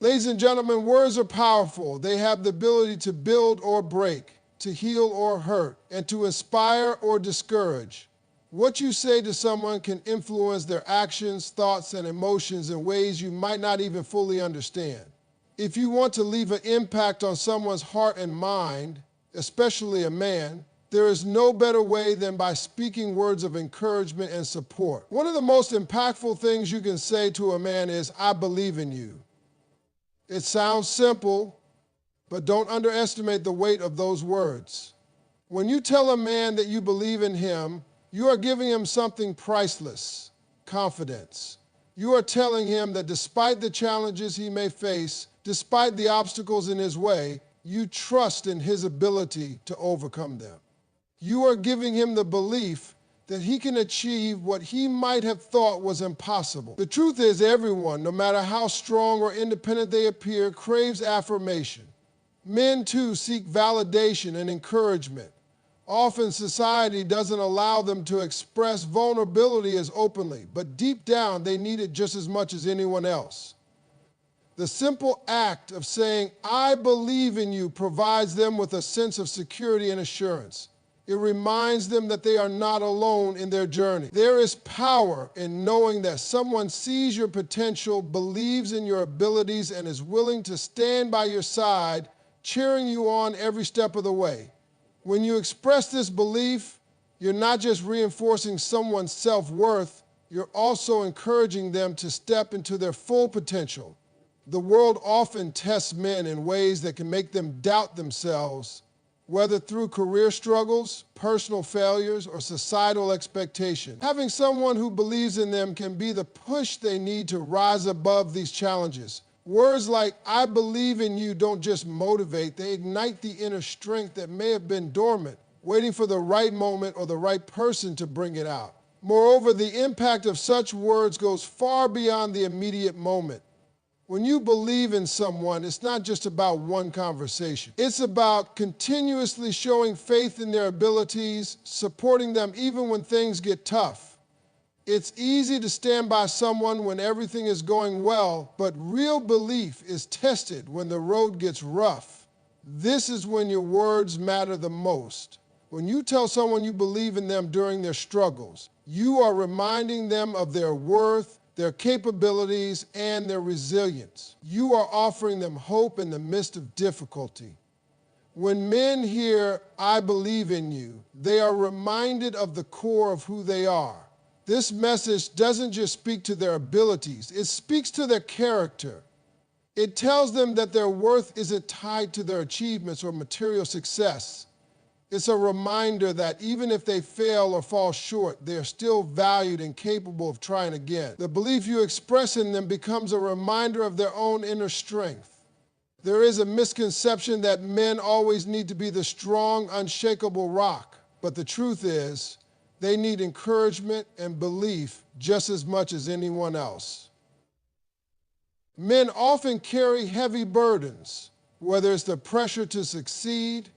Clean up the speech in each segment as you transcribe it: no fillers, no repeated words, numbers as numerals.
Ladies and gentlemen, words are powerful. They have the ability to build or break, to heal or hurt, and to inspire or discourage. What you say to someone can influence their actions, thoughts, and emotions in ways you might not even fully understand. If you want to leave an impact on someone's heart and mind, especially a man, there is no better way than by speaking words of encouragement and support. One of the most impactful things you can say to a man is, "I believe in you." It sounds simple, but don't underestimate the weight of those words. When you tell a man that you believe in him, you are giving him something priceless: confidence. You are telling him that despite the challenges he may face, despite the obstacles in his way, you trust in his ability to overcome them. You are giving him the belief that he can achieve what he might have thought was impossible. The truth is, everyone, no matter how strong or independent they appear, craves affirmation. Men, too, seek validation and encouragement. Often society doesn't allow them to express vulnerability as openly, but deep down they need it just as much as anyone else. The simple act of saying, "I believe in you," provides them with a sense of security and assurance. It reminds them that they are not alone in their journey. There is power in knowing that someone sees your potential, believes in your abilities, and is willing to stand by your side, cheering you on every step of the way. When you express this belief, you're not just reinforcing someone's self-worth, you're also encouraging them to step into their full potential. The world often tests men in ways that can make them doubt themselves, whether through career struggles, personal failures, or societal expectations. Having someone who believes in them can be the push they need to rise above these challenges. Words like, "I believe in you," don't just motivate, they ignite the inner strength that may have been dormant, waiting for the right moment or the right person to bring it out. Moreover, the impact of such words goes far beyond the immediate moment. When you believe in someone, it's not just about one conversation. It's about continuously showing faith in their abilities, supporting them even when things get tough. It's easy to stand by someone when everything is going well, but real belief is tested when the road gets rough. This is when your words matter the most. When you tell someone you believe in them during their struggles, you are reminding them of their worth, their capabilities, and their resilience. You are offering them hope in the midst of difficulty. When men hear, "I believe in you," they are reminded of the core of who they are. This message doesn't just speak to their abilities, it speaks to their character. It tells them that their worth isn't tied to their achievements or material success. It's a reminder that even if they fail or fall short, they are still valued and capable of trying again. The belief you express in them becomes a reminder of their own inner strength. There is a misconception that men always need to be the strong, unshakable rock, but the truth is, they need encouragement and belief just as much as anyone else. Men often carry heavy burdens, whether it's the pressure to succeed,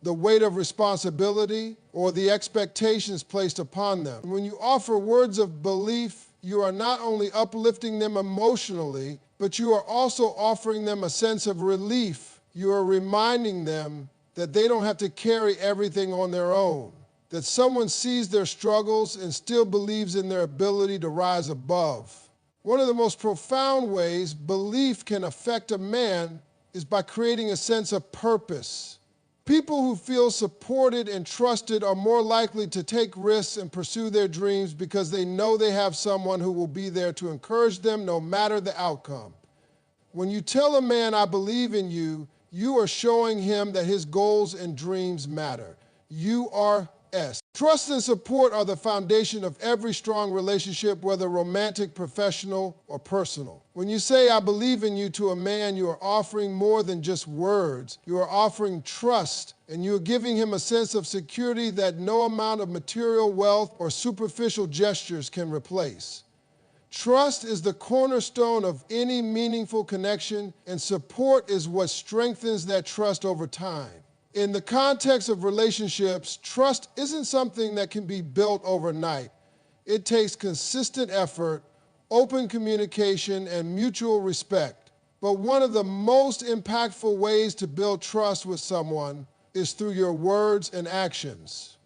the weight of responsibility, or the expectations placed upon them. When you offer words of belief, you are not only uplifting them emotionally, but you are also offering them a sense of relief. You are reminding them that they don't have to carry everything on their own, that someone sees their struggles and still believes in their ability to rise above. One of the most profound ways belief can affect a man is by creating a sense of purpose. People who feel supported and trusted are more likely to take risks and pursue their dreams because they know they have someone who will be there to encourage them no matter the outcome. When you tell a man, "I believe in you," you are showing him that his goals and dreams matter. You are S. Trust and support are the foundation of every strong relationship, whether romantic, professional, or personal. When you say, "I believe in you" to a man, you are offering more than just words. You are offering trust, and you are giving him a sense of security that no amount of material wealth or superficial gestures can replace. Trust is the cornerstone of any meaningful connection, and support is what strengthens that trust over time. In the context of relationships, trust isn't something that can be built overnight. It takes consistent effort, open communication, and mutual respect. But one of the most impactful ways to build trust with someone is through your words and actions.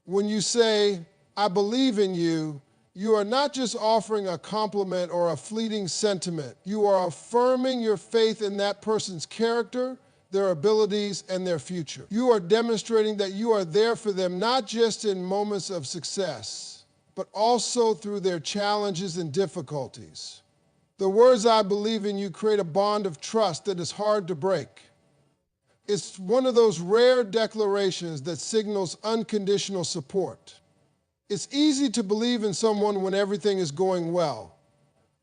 When you say, "I believe in you," you are not just offering a compliment or a fleeting sentiment. You are affirming your faith in that person's character, their abilities, and their future. You are demonstrating that you are there for them not just in moments of success, but also through their challenges and difficulties. The words "I believe in you" create a bond of trust that is hard to break. It's one of those rare declarations that signals unconditional support. It's easy to believe in someone when everything is going well,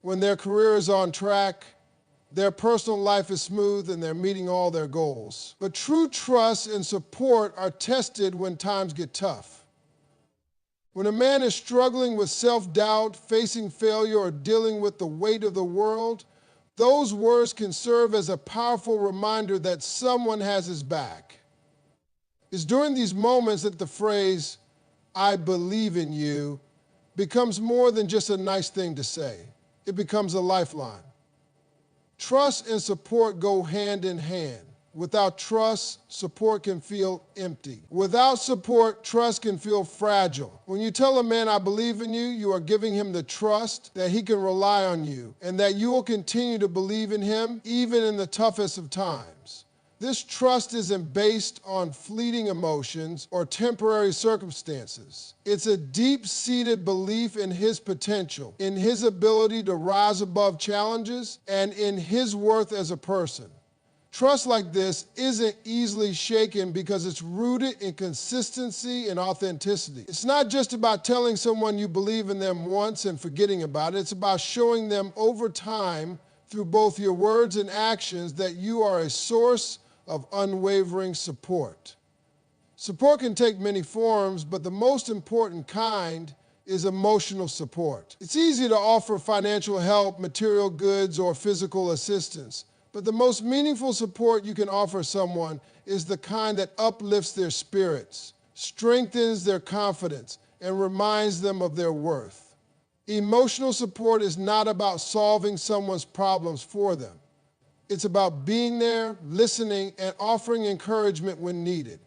when their career is on track, their personal life is smooth, and they're meeting all their goals. But true trust and support are tested when times get tough. When a man is struggling with self-doubt, facing failure, or dealing with the weight of the world, those words can serve as a powerful reminder that someone has his back. It's during these moments that the phrase, "I believe in you," becomes more than just a nice thing to say. It becomes a lifeline. Trust and support go hand in hand. Without trust, support can feel empty. Without support, trust can feel fragile. When you tell a man, "I believe in you," you are giving him the trust that he can rely on you and that you will continue to believe in him even in the toughest of times. This trust isn't based on fleeting emotions or temporary circumstances. It's a deep-seated belief in his potential, in his ability to rise above challenges, and in his worth as a person. Trust like this isn't easily shaken because it's rooted in consistency and authenticity. It's not just about telling someone you believe in them once and forgetting about it. It's about showing them over time through both your words and actions that you are a source of unwavering support. Support can take many forms, but the most important kind is emotional support. It's easy to offer financial help, material goods, or physical assistance. But the most meaningful support you can offer someone is the kind that uplifts their spirits, strengthens their confidence, and reminds them of their worth. Emotional support is not about solving someone's problems for them. It's about being there, listening, and offering encouragement when needed.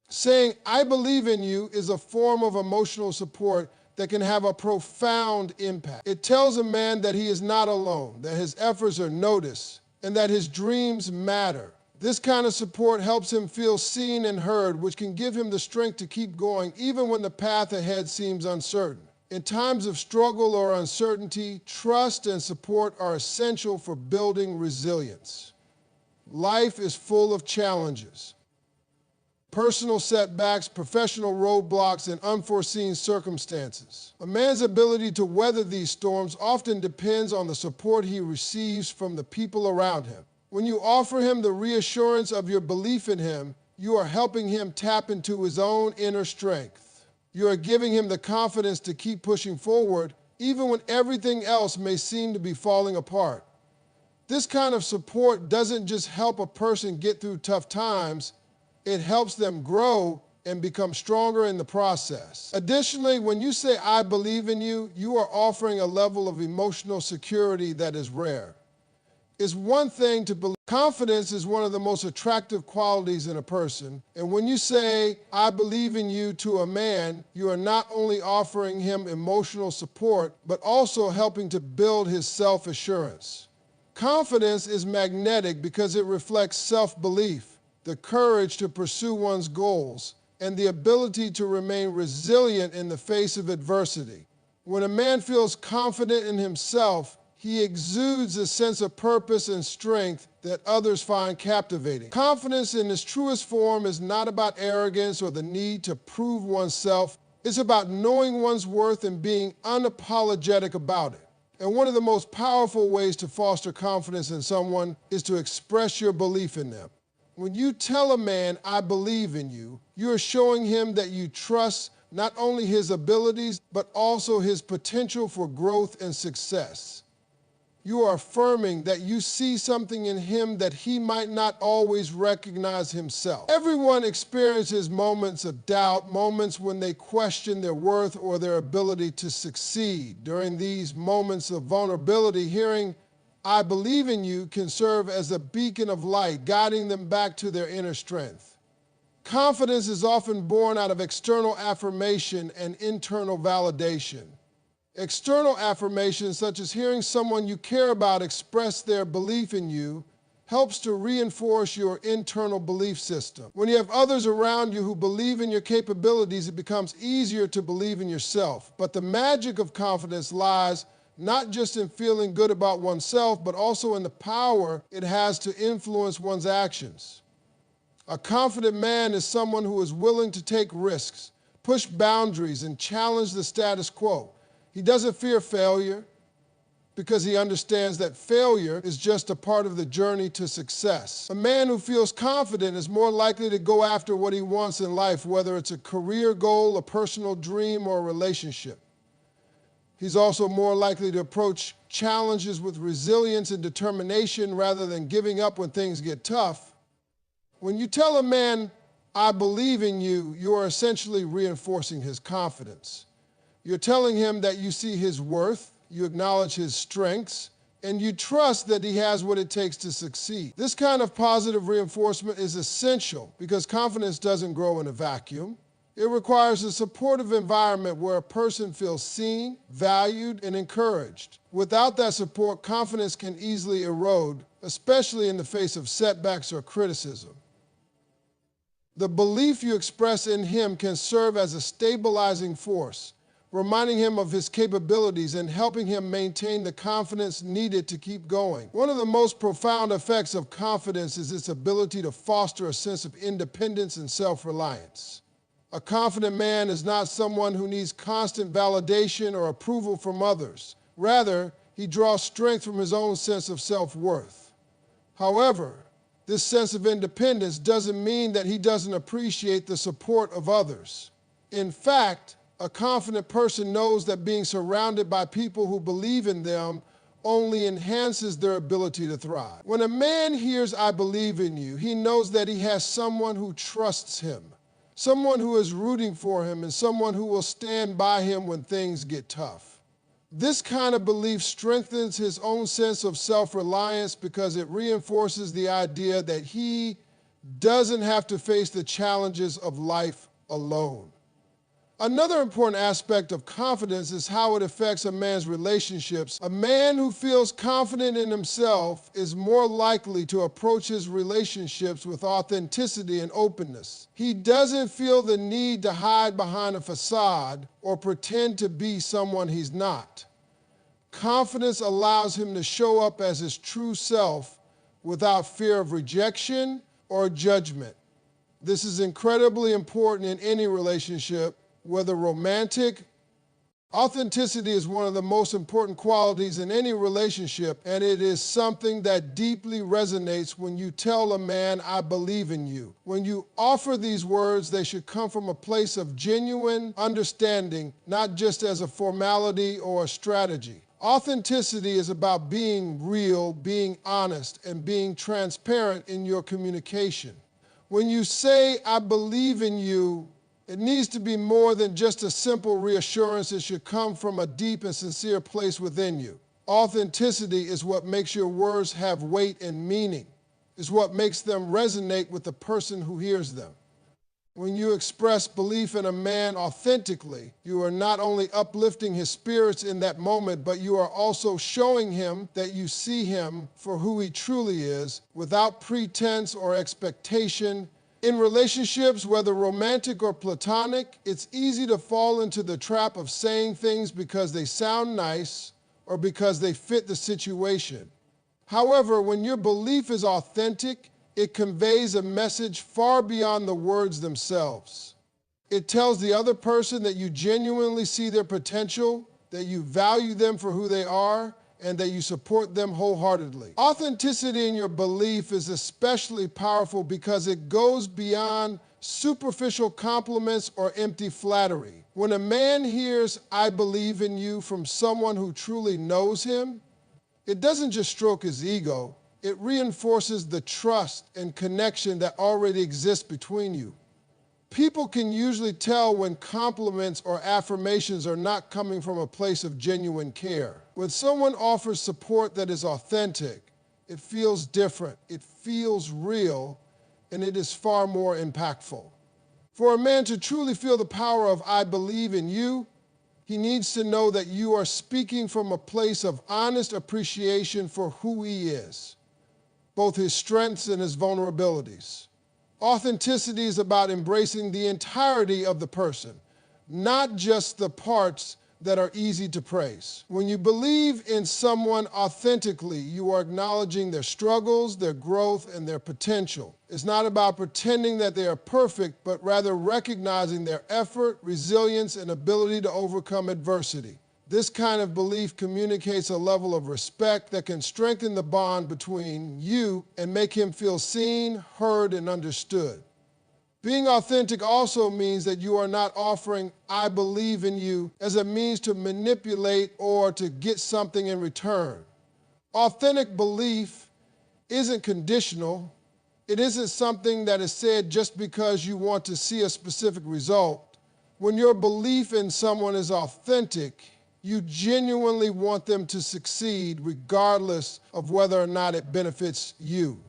Saying, "I believe in you" is a form of emotional support that can have a profound impact. It tells a man that he is not alone, that his efforts are noticed, and that his dreams matter. This kind of support helps him feel seen and heard, which can give him the strength to keep going even when the path ahead seems uncertain. In times of struggle or uncertainty, trust and support are essential for building resilience. Life is full of challenges. Personal setbacks, professional roadblocks, and unforeseen circumstances. A man's ability to weather these storms often depends on the support he receives from the people around him. When you offer him the reassurance of your belief in him, you are helping him tap into his own inner strength. You are giving him the confidence to keep pushing forward, even when everything else may seem to be falling apart. This kind of support doesn't just help a person get through tough times, it helps them grow and become stronger in the process. Additionally, when you say, "I believe in you," you are offering a level of emotional security that is rare. It's one thing to believe. Confidence is one of the most attractive qualities in a person. And when you say, "I believe in you" to a man, you are not only offering him emotional support, but also helping to build his self-assurance. Confidence is magnetic because it reflects self-belief, the courage to pursue one's goals, and the ability to remain resilient in the face of adversity. When a man feels confident in himself, he exudes a sense of purpose and strength that others find captivating. Confidence in its truest form is not about arrogance or the need to prove oneself. It's about knowing one's worth and being unapologetic about it. And one of the most powerful ways to foster confidence in someone is to express your belief in them. When you tell a man, "I believe in you," you are showing him that you trust not only his abilities, but also his potential for growth and success. You are affirming that you see something in him that he might not always recognize himself. Everyone experiences moments of doubt, moments when they question their worth or their ability to succeed. During these moments of vulnerability, hearing, "I believe in you" can serve as a beacon of light, guiding them back to their inner strength. Confidence is often born out of external affirmation and internal validation. External affirmation, such as hearing someone you care about express their belief in you, helps to reinforce your internal belief system. When you have others around you who believe in your capabilities, it becomes easier to believe in yourself. But the magic of confidence lies not just in feeling good about oneself, but also in the power it has to influence one's actions. A confident man is someone who is willing to take risks, push boundaries, and challenge the status quo. He doesn't fear failure because he understands that failure is just a part of the journey to success. A man who feels confident is more likely to go after what he wants in life, whether it's a career goal, a personal dream, or a relationship. He's also more likely to approach challenges with resilience and determination rather than giving up when things get tough. When you tell a man, "I believe in you," you are essentially reinforcing his confidence. You're telling him that you see his worth, you acknowledge his strengths, and you trust that he has what it takes to succeed. This kind of positive reinforcement is essential because confidence doesn't grow in a vacuum. It requires a supportive environment where a person feels seen, valued, and encouraged. Without that support, confidence can easily erode, especially in the face of setbacks or criticism. The belief you express in him can serve as a stabilizing force, reminding him of his capabilities and helping him maintain the confidence needed to keep going. One of the most profound effects of confidence is its ability to foster a sense of independence and self-reliance. A confident man is not someone who needs constant validation or approval from others. Rather, he draws strength from his own sense of self-worth. However, this sense of independence doesn't mean that he doesn't appreciate the support of others. In fact, a confident person knows that being surrounded by people who believe in them only enhances their ability to thrive. When a man hears "I believe in you," he knows that he has someone who trusts him, someone who is rooting for him, and someone who will stand by him when things get tough. This kind of belief strengthens his own sense of self-reliance because it reinforces the idea that he doesn't have to face the challenges of life alone. Another important aspect of confidence is how it affects a man's relationships. A man who feels confident in himself is more likely to approach his relationships with authenticity and openness. He doesn't feel the need to hide behind a facade or pretend to be someone he's not. Confidence allows him to show up as his true self without fear of rejection or judgment. This is incredibly important in any relationship, whether romantic. Authenticity is one of the most important qualities in any relationship, and it is something that deeply resonates when you tell a man, "I believe in you." When you offer these words, they should come from a place of genuine understanding, not just as a formality or a strategy. Authenticity is about being real, being honest, and being transparent in your communication. When you say, "I believe in you," it needs to be more than just a simple reassurance. It should come from a deep and sincere place within you. Authenticity is what makes your words have weight and meaning. It's what makes them resonate with the person who hears them. When you express belief in a man authentically, you are not only uplifting his spirits in that moment, but you are also showing him that you see him for who he truly is, without pretense or expectation. In relationships, whether romantic or platonic, it's easy to fall into the trap of saying things because they sound nice or because they fit the situation. However, when your belief is authentic, it conveys a message far beyond the words themselves. It tells the other person that you genuinely see their potential, that you value them for who they are, and that you support them wholeheartedly. Authenticity in your belief is especially powerful because it goes beyond superficial compliments or empty flattery. When a man hears "I believe in you" from someone who truly knows him, it doesn't just stroke his ego, it reinforces the trust and connection that already exists between you. People can usually tell when compliments or affirmations are not coming from a place of genuine care. When someone offers support that is authentic, it feels different, it feels real, and it is far more impactful. For a man to truly feel the power of "I believe in you," he needs to know that you are speaking from a place of honest appreciation for who he is, both his strengths and his vulnerabilities. Authenticity is about embracing the entirety of the person, not just the parts that are easy to praise. When you believe in someone authentically, you are acknowledging their struggles, their growth, and their potential. It's not about pretending that they are perfect, but rather recognizing their effort, resilience, and ability to overcome adversity. This kind of belief communicates a level of respect that can strengthen the bond between you and make him feel seen, heard, and understood. Being authentic also means that you are not offering "I believe in you" as a means to manipulate or to get something in return. Authentic belief isn't conditional. It isn't something that is said just because you want to see a specific result. When your belief in someone is authentic, you genuinely want them to succeed regardless of whether or not it benefits you.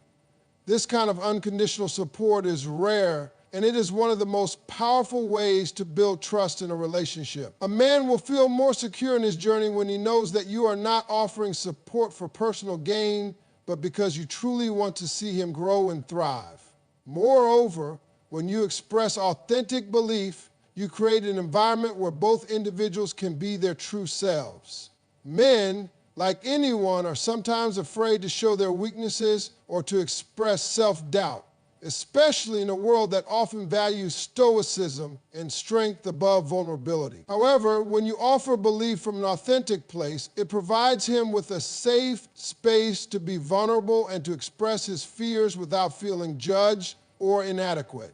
This kind of unconditional support is rare, and it is one of the most powerful ways to build trust in a relationship. A man will feel more secure in his journey when he knows that you are not offering support for personal gain, but because you truly want to see him grow and thrive. Moreover, when you express authentic belief, you create an environment where both individuals can be their true selves. Men, like anyone, are sometimes afraid to show their weaknesses or to express self-doubt, especially in a world that often values stoicism and strength above vulnerability. However, when you offer belief from an authentic place, it provides him with a safe space to be vulnerable and to express his fears without feeling judged or inadequate.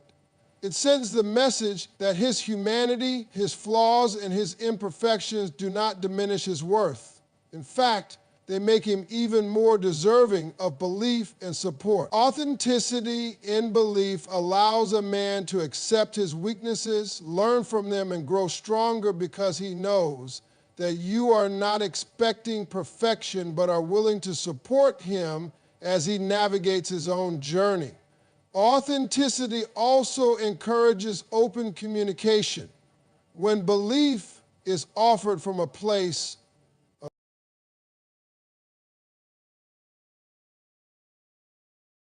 It sends the message that his humanity, his flaws, and his imperfections do not diminish his worth. In fact, they make him even more deserving of belief and support. Authenticity in belief allows a man to accept his weaknesses, learn from them, and grow stronger because he knows that you are not expecting perfection but are willing to support him as he navigates his own journey. Authenticity also encourages open communication. When belief is offered from a place